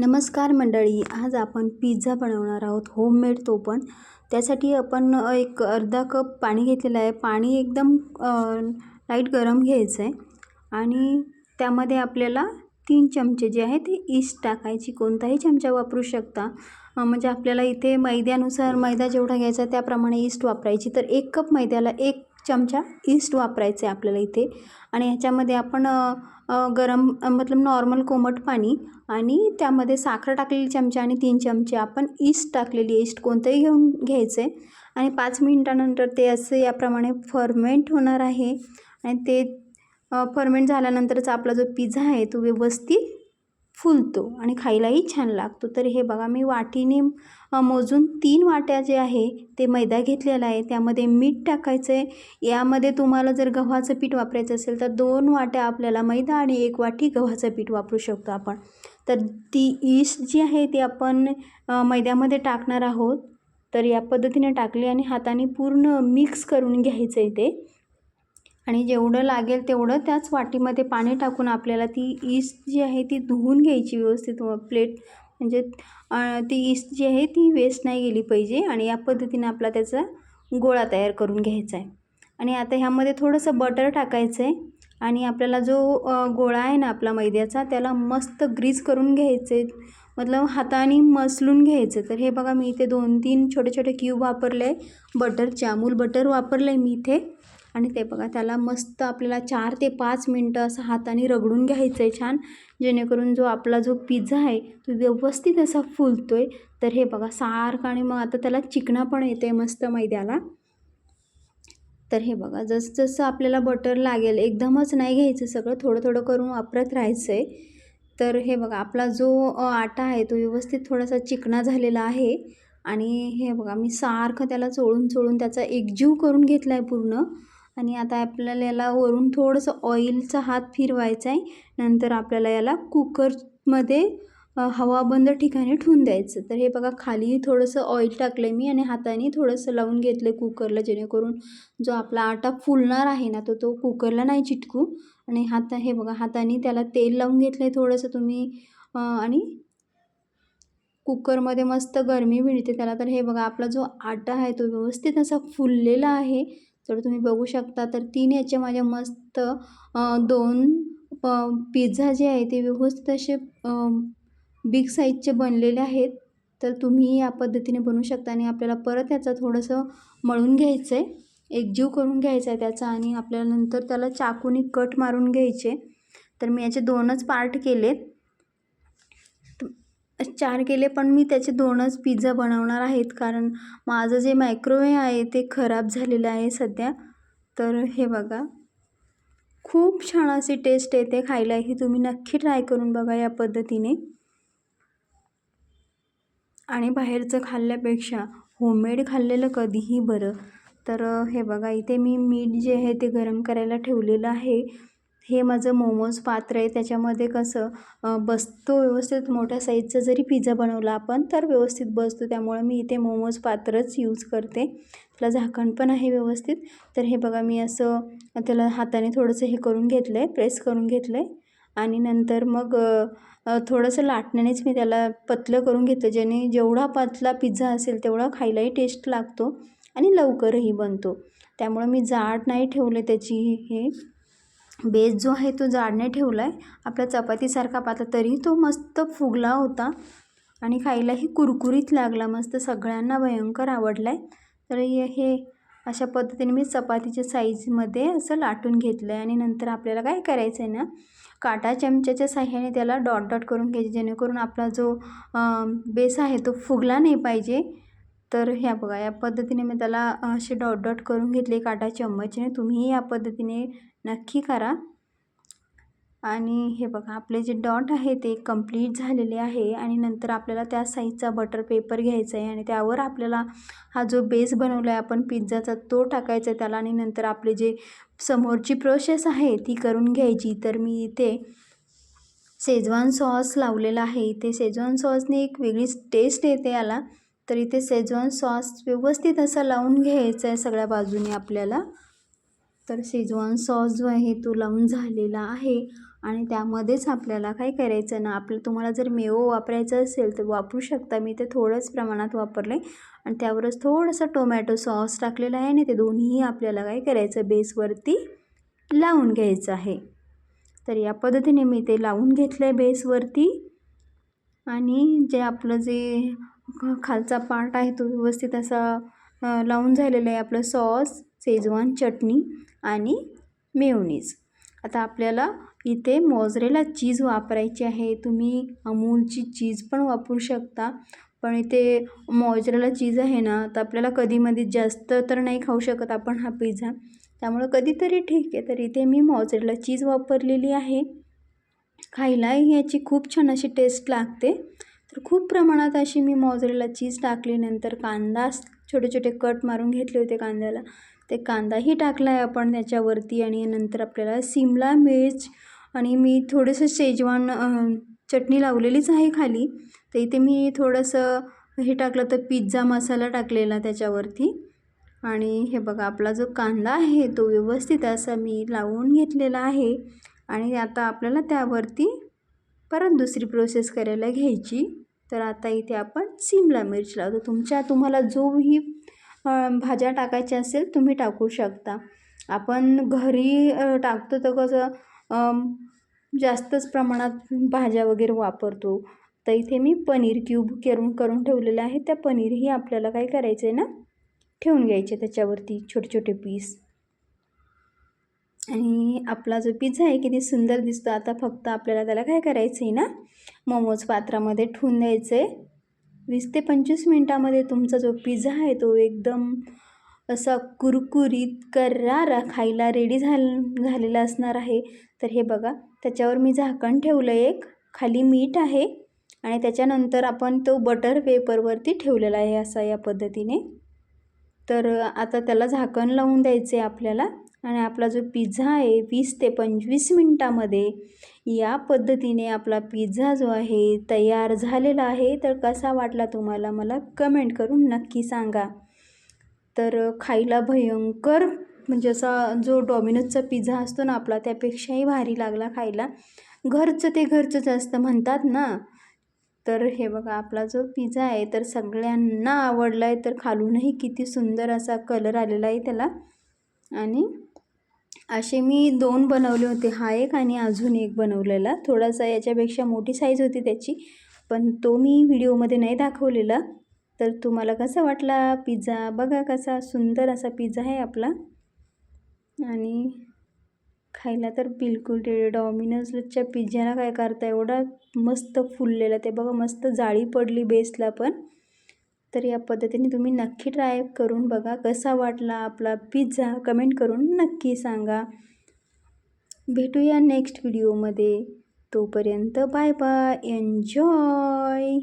नमस्कार मंडळी, आज आपण पिझ्झा बनवणार आहोत, होममेड तो पण. त्यासाठी आपण एक अर्धा कप पाणी घेतलेलं आहे. पाणी एकदम लाईट गरम घ्यायचं आहे आणि त्यामध्ये आपल्याला 3 चमचे जे आहे ते ईस्ट टाकायची. कोणताही चमचा वापरू शकता. म्हणजे आपल्याला इथे मैद्यानुसार मैदा जेवढा घ्यायचा त्याप्रमाणे ईस्ट वापरायची. तर 1 कप मैद्याला 1 चमचा ईस्ट वापरायचं आहे आपल्याला इथे. आणि ह्याच्यामध्ये आपण गरम मतलब नॉर्मल कोमट पाणी आणि त्यामध्ये साखर टाकलेली चमचा आणि 3 चमचे आपण ईस्ट टाकलेली ईस्ट कोणतंही घेऊन घ्यायचं आहे. आणि 5 मिनिटानंतर ते असं याप्रमाणे फर्मेंट होणार आहे. आणि ते फर्मेंट झाल्यानंतरच आपला जो पिझ्झा आहे तो व्यवस्थित फुलतो आणि खायलाही छान लागतो. तर हे बघा, मी वाटीने मोजून 3 वाट्या जे आहे ते मैदा घेतलेला आहे. त्यामध्ये मीठ टाकायचं आहे. यामध्ये तुम्हाला जर गव्हाचं पीठ वापरायचं असेल तर 2 वाट्या आपल्याला मैदा आणि 1 वाटी गव्हाचं पीठ वापरू शकतो आपण. तर ती ईस्ट जी आहे ती आपण मैद्यामध्ये टाकणार आहोत. तर या पद्धतीने टाकली आणि हाताने पूर्ण मिक्स करून घ्यायचं आहे ते. आणि जेवढं लागेल तेवढं त्याच वाटीमध्ये पाणी टाकून आपल्याला ती ईस्ट जी आहे ती धुवून घ्यायची व्यवस्थित प्लेट. म्हणजे ती ईस्ट जी आहे ती वेस्ट नाही गेली पाहिजे. आणि या पद्धतीने आपला त्याचा गोळा तयार करून घ्यायचा आहे. आणि आता ह्यामध्ये थोडंसं बटर टाकायचं आहे आणि आपल्याला जो गोळा आहे ना आपला मैद्याचा त्याला मस्त ग्रीस करून घ्यायचं आहे. मतलब हाताने मसलून घ्यायचं. तर हे बघा, मी इथे 2-3 छोटे छोटे क्यूब वापरले आहे बटरचे. अमूल बटर वापरलं आहे मी इथे. आणि ते बघा, त्याला मस्त आपल्याला 4 ते 5 मिनटं असं हाताने रगडून घ्यायचं आहे छान, जेणेकरून जो आपला जो पिझ्झा आहे तो व्यवस्थित असा फुलतो आहे. तर हे बघा सारखं. आणि मग आता त्याला चिकना पण येते आहे मस्त मैद्याला. तर हे बघा, जसं जसं आपल्याला बटर लागेल एकदमच नाही घ्यायचं, सगळं थोडं थोडं करून वापरत राहायचं आहे. तर हे बघा, आपला जो आटा आहे तो व्यवस्थित थोडासा चिकना झालेला आहे. आणि हे बघा, मी सारखं त्याला चोळून चोळून त्याचा एकजीव करून घेतला आहे पूर्ण. आणि आता आपल्याला याला वरून थोडंसं ऑइलचा हात फिरवायचा आहे. नंतर आपल्याला याला कुकरमध्ये हवाबंद ठिकाणी ठेवून द्यायचं. तर हे बघा, खाली थोडंसं ऑइल टाकलं आहे मी आणि हाताने थोडंसं लावून घेतलं आहे कुकरला, जेणेकरून जो आपला आटा फुलणार आहे ना तो कुकरला नाही चिटकू. आणि हे बघा, हाताने त्याला तेल लावून घेतलं आहे थोडंसं तुम्ही. आणि कुकरमध्ये मस्त गरमी मिळते त्याला. तर हे बघा, आपला जो आटा आहे तो व्यवस्थित असा फुललेला आहे. तर तुम्ही बघू शकता. तर 3 याचे माझ्या मस्त 2 पिझ्झा जे आहे ते व्यवस्थित असे बिग साईजचे बनलेले आहेत. तर तुम्ही या पद्धतीने बनवू शकता. आणि आपल्याला परत याचं थोडंसं मळून घ्यायचं आहे, एकजीव करून घ्यायचा आहे त्याचा. आणि आपल्याला नंतर त्याला चाकूने कट मारून घ्यायचे. तर मी याचे 2च पार्ट केलेत, 4 केले, पण मी त्याचे 2च पिझ्झा बनवणार आहेत, कारण माझं जे मायक्रोवेव्ह आहे ते खराब झालेलं आहे सध्या. तर हे बघा, खूप छान अशी टेस्ट येते खायला. ही तुम्ही नक्की ट्राय करून बघा या पद्धतीने. आणि बाहेरचं खाल्ल्यापेक्षा होममेड खाल्लेलं कधीही बरं. तर हे बघा, इथे मी मीठ जे आहे ते गरम करायला ठेवलेलं आहे. हे माझं मोमोज पात्र आहे. त्याच्यामध्ये कसं बसतो व्यवस्थित. मोठ्या साईजचा जरी पिझ्झा बनवला आपण तर व्यवस्थित बसतो. त्यामुळे मी इथे मोमोज पात्रच यूज करते. त्याला झाकण पण आहे व्यवस्थित. तर हे बघा, मी असं त्याला हाताने थोडंसं हे करून घेतलं आहे, प्रेस करून घेतलं आहे. आणि नंतर मग थोडंसं लाटण्यानेच मी त्याला पतलं करून घेतलं, ज्याने जेवढा पतला पिझ्झा असेल तेवढा खायलाही टेस्ट लागतो आणि लवकरही बनतो. त्यामुळं मी जाड नाही ठेवले त्याची. हे बेस जो आहे तो जाड नाही ठेवला आहे, आपल्या चपातीसारखा पातळ. तरी तो मस्त फुगला होता आणि खायलाही कुरकुरीत लागला मस्त. सगळ्यांना भयंकर आवडला आहे. तर हे अशा पद्धतीने मी चपातीच्या साईजमध्ये असं लाटून घेतलं आहे. आणि नंतर आपल्याला काय करायचं आहे ना, काटा चमच्याच्या साह्याने त्याला डॉट डॉट करून घ्यायचे, जेणेकरून आपला जो बेस आहे तो फुगला नाही पाहिजे. तर ह्या बघा, या पद्धतीने मी त्याला असे डॉट डॉट करून घेतले काटा चम्मचने. तुम्हीही या पद्धतीने नक्की करा. आणि हे बघा, आपले जे डॉट आहे ते कंप्लीट झालेले आहे. आणि नंतर आपल्याला त्या साईजचा बटर पेपर घ्यायचा आहे आणि त्यावर आपल्याला हा जो बेस बनवला आहे आपण पिझ्झाचा तो टाकायचा आहे त्याला. आणि नंतर आपले जे समोरची प्रोसेस आहे ती करून घ्यायची. तर मी इथे शेजवान सॉस लावलेला आहे. इथे शेजवान सॉसने एक वेगळीच टेस्ट येते याला. तर इथे शेजवान सॉस व्यवस्थित असा लावून घ्यायचा आहे सगळ्या बाजूने आपल्याला. तर शेजवान सॉस जो आहे तो लावून झालेला आहे. आणि त्यामध्येच आपल्याला काय करायचं ना, तुम्हाला जर मेवो वापरायचं असेल तर वापरू शकता. मी ते थोडंच प्रमाणात वापरलं आहे आणि त्यावरच थोडंसं टोमॅटो सॉस टाकलेलं आहे आणि ते दोन्हीही आपल्याला काय करायचं, बेसवरती लावून घ्यायचं आहे. तर या पद्धतीने मी ते लावून घेतलं आहे बेसवरती आणि जे आपलं जे खालचा पार्ट आहे तो व्यवस्थित असा लावून झालेलं आहे आपलं सॉस, शेजवान चटणी आणि मेयोनीज. आता आपल्याला इथे मोझरेला चीज वापरायची आहे. तुम्ही अमूलची चीज पण वापरू शकता, पण इथे मोझरेला चीज आहे ना, तर आपल्याला कधीमधी जास्त तर नाही खाऊ शकत आपण हा पिझ्झा, त्यामुळं कधीतरी ठीक आहे. तर इथे मी मोझरेला चीज वापरलेली आहे. खायलाही याची खूप छान अशी टेस्ट लागते. तर खूप प्रमाणात अशी मी मोझरेला चीज टाकली. नंतर कांदा छोटे छोटे कट मारून घेतले होते कांद्याला, ते कांदाही टाकला आहे आपण त्याच्यावरती आणि नंतर आपल्याला शिमला मिर्च आणि मी थोडंसं शेजवान चटणी लावलेलीच आहे खाली. तर इथे मी थोडंसं हे टाकलं तर पिझ्झा मसाला टाकलेला त्याच्यावरती आणि हे बघा आपला जो कांदा आहे तो व्यवस्थित असा मी लावून घेतलेला आहे. आणि आता आपल्याला त्यावरती परत दुसरी प्रोसेस करायला घ्यायची. तर आता इथे आपण शिमला मिर्च लावतो. तुम्हाला जोही भाज्या टाकायच्या असेल तुम्ही टाकू शकता. आपण घरी टाकतो तर कसं जास्तच प्रमाणात भाज्या वगैरे वापरतो. तर इथे मी पनीर क्यूब करून ठेवलेलं आहे. त्या पनीरही आपल्याला काय करायचं आहे ना, ठेवून घ्यायचे त्याच्यावरती छोटे छोटे पीस. आणि आपला जो पिझ्झा आहे किती सुंदर दिसतो. आता फक्त आपल्याला त्याला काय करायचं आहे ना, मोमोज पात्रामध्ये ठेवून द्यायचं आहे. 20 ते 25 मिनटामध्ये तुमचा जो पिझ्झा आहे तो एकदम असा कुरकुरीत करारा खायला रेडी झालेला असणार आहे. तर हे बघा त्याच्यावर मी झाकण ठेवलं एक, खाली मीठ आहे आणि त्याच्यानंतर आपण तो बटर पेपरवरती ठेवलेला आहे असा या पद्धतीने. तर आता त्याला झाकण लावून द्यायचं आहे आपल्याला आणि आपला जो पिझ्झा आहे 20 ते 25 मिनटामध्ये या पद्धतीने आपला पिझ्झा जो आहे तयार झालेला आहे. तर कसा वाटला तुम्हाला मला कमेंट करून नक्की सांगा. तर खायला भयंकर म्हणजे असा जो डॉमिनोजचा पिझ्झा असतो ना आपला त्यापेक्षाही भारी लागला खायला. घरचं ते घरचंच असतं म्हणतात ना. तर हे बघा आपला जो पिझ्झा आहे तर सगळ्यांना आवडला आहे. तर खालूनही किती सुंदर असा कलर आलेला आहे त्याला. आणि असे मी 2 बनवले होते, हा एक आणि अजून एक बनवलेला. थोडासा याच्यापेक्षा मोठी साईज होती त्याची, पण तो मी व्हिडिओमध्ये नाही दाखवलेला. तर तुम्हाला कसा वाटला पिझ्झा? बघा कसा सुंदर असा पिझ्झा आहे आपला आणि खायला तर बिलकुल डॉमिनोजच्या पिझ्झाला काय करता एवढा मस्त फुललेला, ते बघा मस्त जाळी पडली बेसला पण. तर या पद्धतीने तुम्ही नक्की ट्राय करून बघा कसा वाटला आपला पिझ्झा, कमेंट करून नक्की सांगा. भेटूया नेक्स्ट व्हिडिओमध्ये. तोपर्यंत बाय बाय, एन्जॉय.